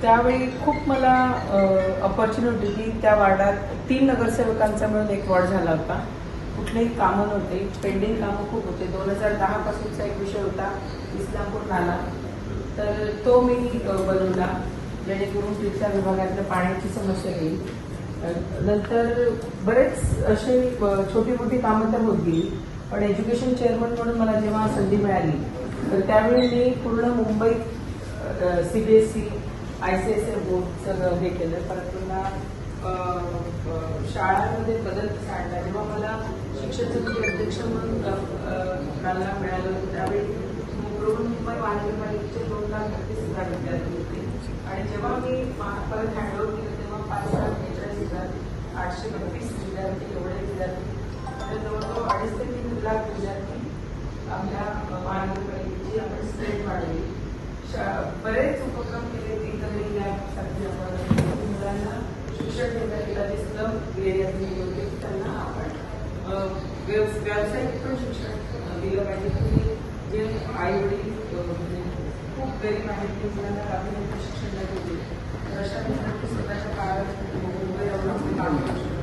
त्यावेळी खूप मला अपॉर्च्युनिटी की त्या वार्डात 3 नगरसेवकांचा मिळून एक वॉर्ड झाला होता. कुठलेही कामं नव्हते, पेंडिंग कामं खूप होते. 2010 पासूनचा एक विषय होता इस्लामपूर नाला, तर तो मी बनवला जेणेकरून तिथल्या विभागातल्या पाण्याची समस्या येईल. नंतर बरेच असे छोटी मोठी कामं तर होत गेली, पण एज्युकेशन चेअरमन म्हणून मला जेव्हा संधी मिळाली तर त्यावेळी मी पूर्ण मुंबईत CBSE ICSE बोर्डचं हे केलं. परत पुन्हा शाळांमध्ये बदल आणला. जेव्हा मला शिक्षण समिती अध्यक्ष म्हणून मला मिळालं होतं त्यावेळी मुंबई महानगरपालिकेचे 2,38,000 विद्यार्थी होते आणि जेव्हा मी परत हँडओव्हर केलं तेव्हा 5,43,832 विद्यार्थी एवढे विद्यार्थी म्हणजे जवळजवळ 2.5 ते 3 लाख विद्यार्थी आपल्या महानगरपालिकेची आपण स्टेट वाढवली. बरेच उपक्रम केले. इंटरनेट लॅबसाठी आपण मुलांना शिक्षण देता गेलं. ते स्लम एरियातले होते त्यांना आपण व्यावसायिक पण शिक्षण दिलं पाहिजे. तुम्ही जे आई वडील खूप गरीब आहेत ते मुलांना प्राथमिक शिक्षण नाही देते तर अशा मुलांना स्वतःच्या काळात मुंबईला काम करू शकतो.